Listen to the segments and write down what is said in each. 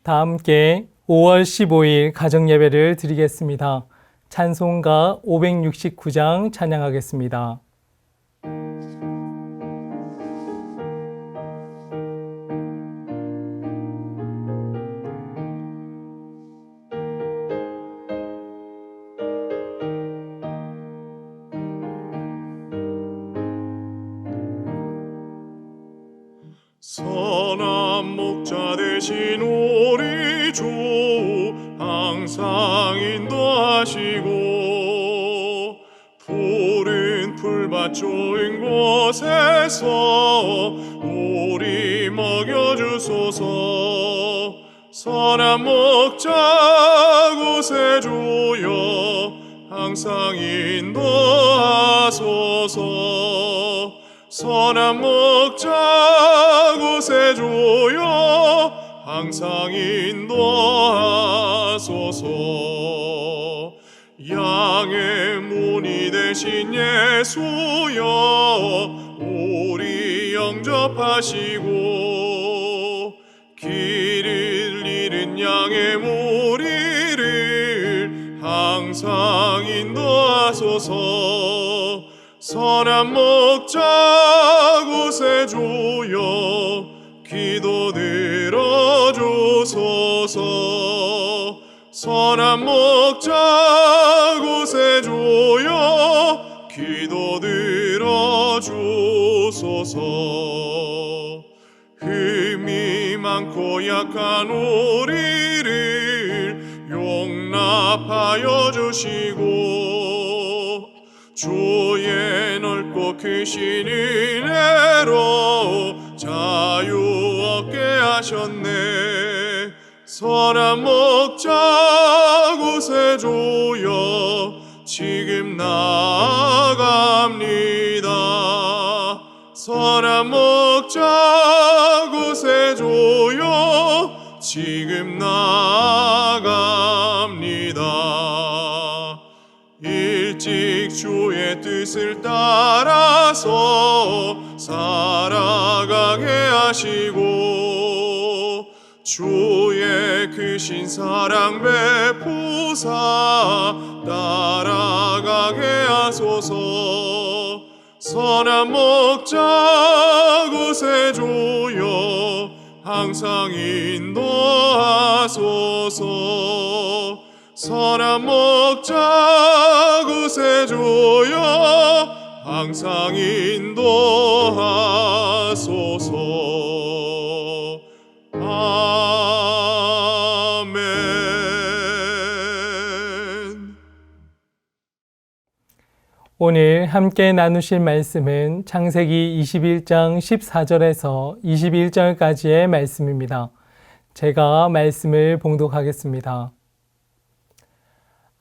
다 함께 5월 15일 가정예배를 드리겠습니다. 찬송가 569장 찬양하겠습니다. 선한 목자 되신 우리 주 항상 인도하시고 푸른 풀밭 좋은 곳에서 우리 먹여주소서. 선한 목자 구세주여 항상 인도하소서. 선한 목자 구세주여 항상 인도하소서. 양의 문이 되신 예수여 우리 영접하시고 길을 잃은 양의 무리를 항상 인도하소서. 선한 목자 구세주여 기도 들어주소서. 선한 목자 구세주여 기도 들어주소서. 흠이 많고 약한 우리를 용납하여 주시고 주의 넓고 크신 은혜로 자유 얻게 하셨네. 선한 목자 구세주여 지금 나아갑니다. 선한 목자 구세주여 지금 나아갑니다. 일찍 주의 뜻을 따라서 살아가게 하시고 주의 크신 사랑 베푸사 따라가게 하소서. 선한 목자 구세주여 항상 인도하소서. 선한 목자 구세주여 항상 인도하소서. 아멘. 오늘 함께 나누실 말씀은 창세기 21장 14절에서 21절까지의 말씀입니다. 제가 말씀을 봉독하겠습니다.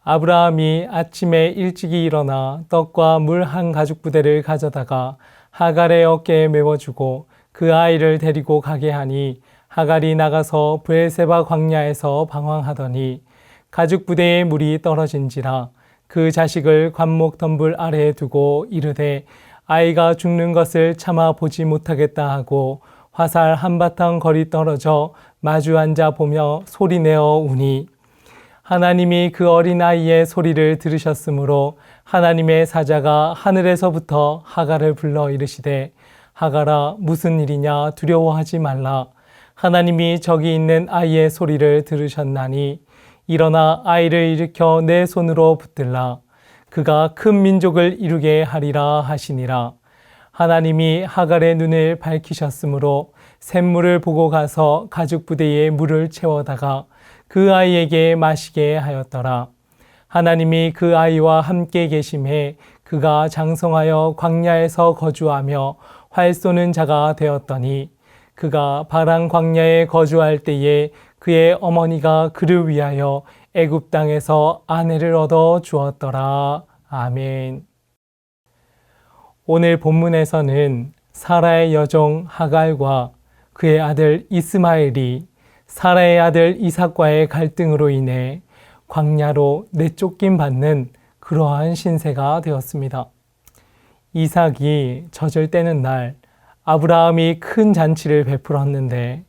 아브라함이 아침에 일찍이 일어나 떡과 물 한 가죽 부대를 가져다가 하갈의 어깨에 메워주고 그 아이를 데리고 가게 하니 하갈이 나가서 브엘세바 광야에서 방황하더니 가죽 부대에 물이 떨어진지라 그 자식을 관목 덤불 아래에 두고 이르되 아이가 죽는 것을 참아 보지 못하겠다 하고 화살 한바탕 거리 떨어져 마주 앉아 보며 소리내어 우니 하나님이 그 어린아이의 소리를 들으셨으므로 하나님의 사자가 하늘에서부터 하갈을 불러 이르시되 하갈아 무슨 일이냐 두려워하지 말라. 하나님이 저기 있는 아이의 소리를 들으셨나니 일어나 아이를 일으켜 내 손으로 붙들라. 그가 큰 민족을 이루게 하리라 하시니라. 하나님이 하갈의 눈을 밝히셨으므로 샘물을 보고 가서 가죽 부대에 물을 채워다가 그 아이에게 마시게 하였더라. 하나님이 그 아이와 함께 계심에 그가 장성하여 광야에서 거주하며 활 쏘는 자가 되었더니 그가 바란 광야에 거주할 때에 그의 어머니가 그를 위하여 애굽 땅에서 아내를 얻어 주었더라. 아멘. 오늘 본문에서는 사라의 여종 하갈과 그의 아들 이스마엘이 사라의 아들 이삭과의 갈등으로 인해 광야로 내쫓김 받는 그러한 신세가 되었습니다. 이삭이 젖을 떼는 날 아브라함이 큰 잔치를 베풀었는데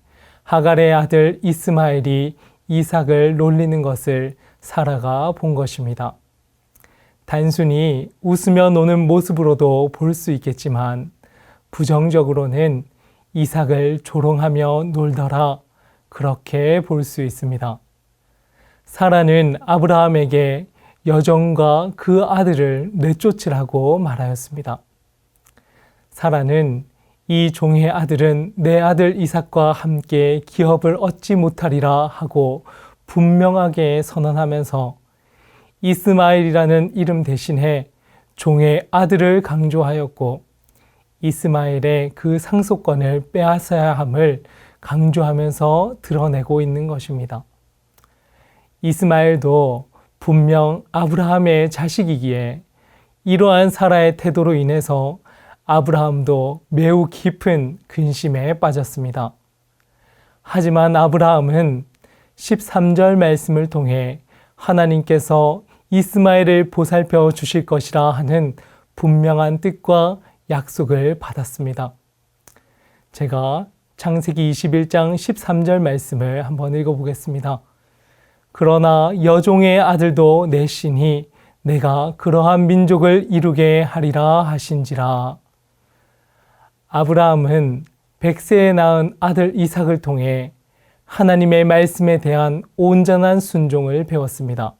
하갈의 아들 이스마엘이 이삭을 놀리는 것을 사라가 본 것입니다. 단순히 웃으며 노는 모습으로도 볼 수 있겠지만 부정적으로는 이삭을 조롱하며 놀더라, 그렇게 볼 수 있습니다. 사라는 아브라함에게 여종과 그 아들을 내쫓으라고 말하였습니다. 사라는 이 종의 아들은 내 아들 이삭과 함께 기업을 얻지 못하리라 하고 분명하게 선언하면서 이스마엘이라는 이름 대신에 종의 아들을 강조하였고 이스마엘의 그 상속권을 빼앗아야 함을 강조하면서 드러내고 있는 것입니다. 이스마엘도 분명 아브라함의 자식이기에 이러한 사라의 태도로 인해서 아브라함도 매우 깊은 근심에 빠졌습니다. 하지만 아브라함은 13절 말씀을 통해 하나님께서 이스마엘을 보살펴 주실 것이라 하는 분명한 뜻과 약속을 받았습니다. 제가 창세기 21장 13절 말씀을 한번 읽어보겠습니다. 그러나 여종의 아들도 내시니 내가 그러한 민족을 이루게 하리라 하신지라. 아브라함은 100세에 낳은 아들 이삭을 통해 하나님의 말씀에 대한 온전한 순종을 배웠습니다.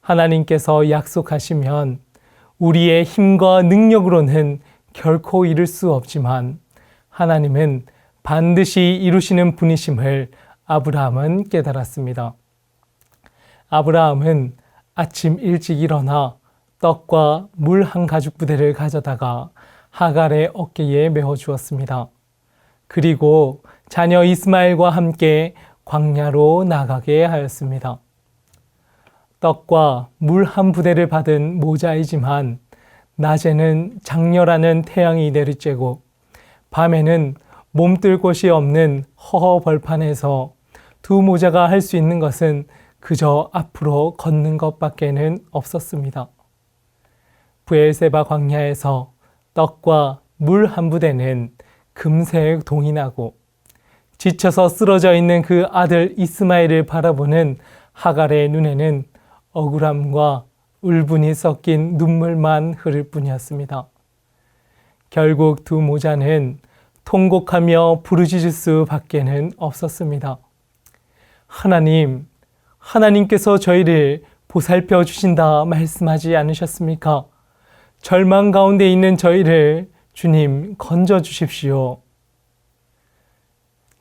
하나님께서 약속하시면 우리의 힘과 능력으로는 결코 이룰 수 없지만 하나님은 반드시 이루시는 분이심을 아브라함은 깨달았습니다. 아브라함은 아침 일찍 일어나 떡과 물 한 가죽 부대를 가져다가 하갈의 어깨에 메어 주었습니다. 그리고 자녀 이스마엘과 함께 광야로 나가게 하였습니다. 떡과 물 한 부대를 받은 모자이지만 낮에는 장렬하는 태양이 내리쬐고 밤에는 몸뜰 곳이 없는 허허 벌판에서 두 모자가 할 수 있는 것은 그저 앞으로 걷는 것밖에는 없었습니다. 브엘세바 광야에서 떡과 물 한 부대는 금세 동이 나고 지쳐서 쓰러져 있는 그 아들 이스마엘을 바라보는 하갈의 눈에는 억울함과 울분이 섞인 눈물만 흐를 뿐이었습니다. 결국 두 모자는 통곡하며 부르짖을 수밖에는 없었습니다. 하나님께서 저희를 보살펴 주신다 말씀하지 않으셨습니까? 절망 가운데 있는 저희를 주님 건져 주십시오.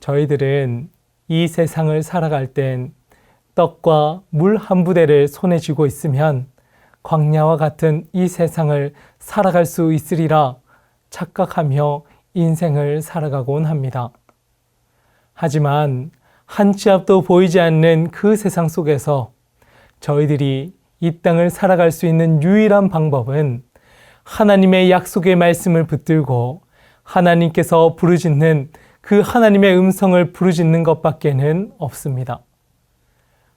저희들은 이 세상을 살아갈 땐 떡과 물 한 부대를 손에 쥐고 있으면 광야와 같은 이 세상을 살아갈 수 있으리라 착각하며 인생을 살아가곤 합니다. 하지만 한 치 앞도 보이지 않는 그 세상 속에서 저희들이 이 땅을 살아갈 수 있는 유일한 방법은 하나님의 약속의 말씀을 붙들고 하나님께서 부르짖는 그 하나님의 음성을 부르짖는 것밖에는 없습니다.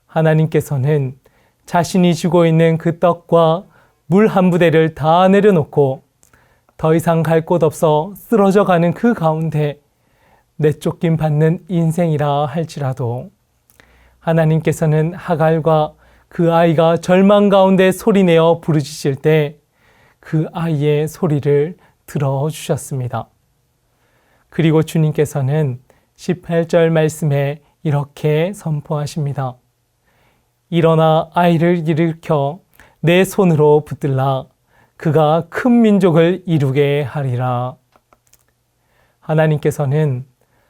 하나님께서는 자신이 쥐고 있는 그 떡과 물 한 부대를 다 내려놓고 더 이상 갈 곳 없어 쓰러져 가는 그 가운데 내쫓김 받는 인생이라 할지라도 하나님께서는 하갈과 그 아이가 절망 가운데 소리내어 부르짖을 때 그 아이의 소리를 들어주셨습니다. 그리고 주님께서는 18절 말씀에 이렇게 선포하십니다. 일어나 아이를 일으켜 내 손으로 붙들라. 그가 큰 민족을 이루게 하리라. 하나님께서는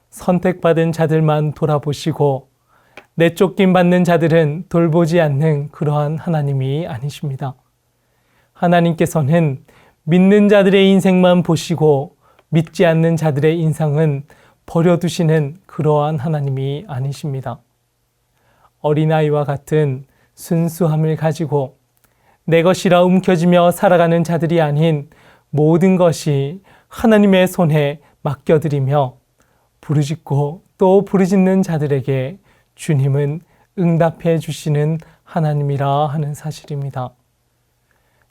선택받은 자들만 돌아보시고 내쫓김 받는 자들은 돌보지 않는 그러한 하나님이 아니십니다. 하나님께서는 믿는 자들의 인생만 보시고 믿지 않는 자들의 인생은 버려두시는 그러한 하나님이 아니십니다. 어린아이와 같은 순수함을 가지고 내 것이라 움켜쥐며 살아가는 자들이 아닌 모든 것이 하나님의 손에 맡겨드리며 부르짖고 또 부르짖는 자들에게 주님은 응답해 주시는 하나님이라 하는 사실입니다.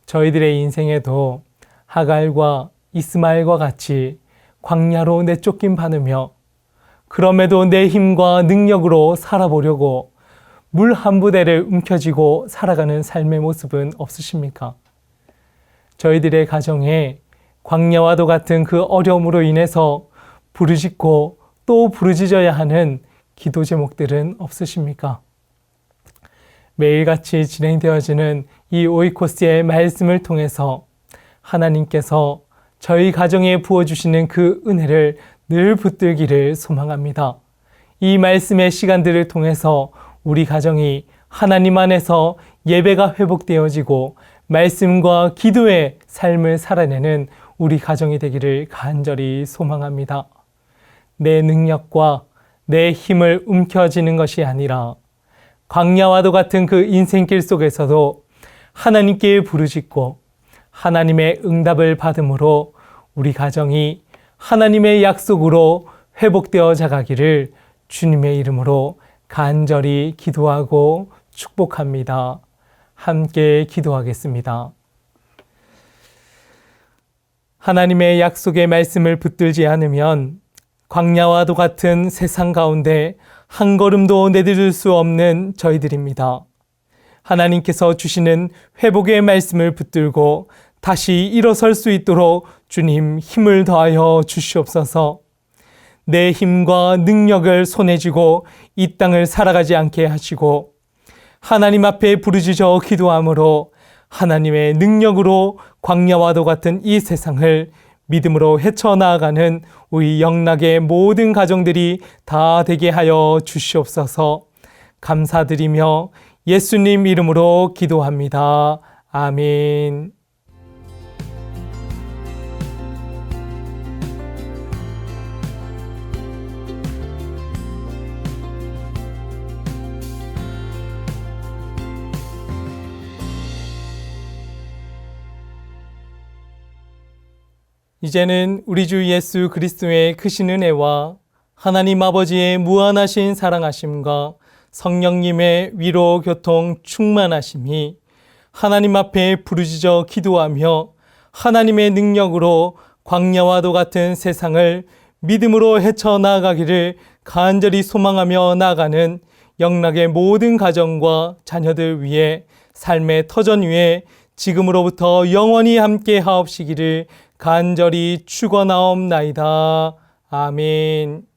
저희들의 인생에도 하갈과 이스마엘과 같이 광야로 내쫓김 받으며 그럼에도 내 힘과 능력으로 살아보려고 물 한 부대를 움켜쥐고 살아가는 삶의 모습은 없으십니까? 저희들의 가정에 광야와도 같은 그 어려움으로 인해서 부르짖고 또 부르짖어야 하는 기도 제목들은 없으십니까? 매일같이 진행되어지는 이 오이코스의 말씀을 통해서 하나님께서 저희 가정에 부어주시는 그 은혜를 늘 붙들기를 소망합니다. 이 말씀의 시간들을 통해서 우리 가정이 하나님 안에서 예배가 회복되어지고 말씀과 기도의 삶을 살아내는 우리 가정이 되기를 간절히 소망합니다. 내 능력과 내 힘을 움켜쥐는 것이 아니라 광야와도 같은 그 인생길 속에서도 하나님께 부르짖고 하나님의 응답을 받음으로 우리 가정이 하나님의 약속으로 회복되어 자가기를 주님의 이름으로 간절히 기도하고 축복합니다. 함께 기도하겠습니다. 하나님의 약속의 말씀을 붙들지 않으면 광야와도 같은 세상 가운데 한 걸음도 내디딜 수 없는 저희들입니다. 하나님께서 주시는 회복의 말씀을 붙들고 다시 일어설 수 있도록 주님 힘을 더하여 주시옵소서. 내 힘과 능력을 손에 쥐고 이 땅을 살아가지 않게 하시고 하나님 앞에 부르짖어 기도함으로 하나님의 능력으로 광야와도 같은 이 세상을 믿음으로 헤쳐나아가는 우리 영락의 모든 가정들이 다 되게 하여 주시옵소서. 감사드리며 예수님 이름으로 기도합니다. 아멘. 이제는 우리 주 예수 그리스도의 크신 은혜와 하나님 아버지의 무한하신 사랑하심과 성령님의 위로 교통 충만하심이 하나님 앞에 부르짖어 기도하며 하나님의 능력으로 광야와도 같은 세상을 믿음으로 헤쳐나가기를 간절히 소망하며 나아가는 영락의 모든 가정과 자녀들 위해 삶의 터전 위에 지금으로부터 영원히 함께 하옵시기를 간절히 축원하옵나이다. 아멘.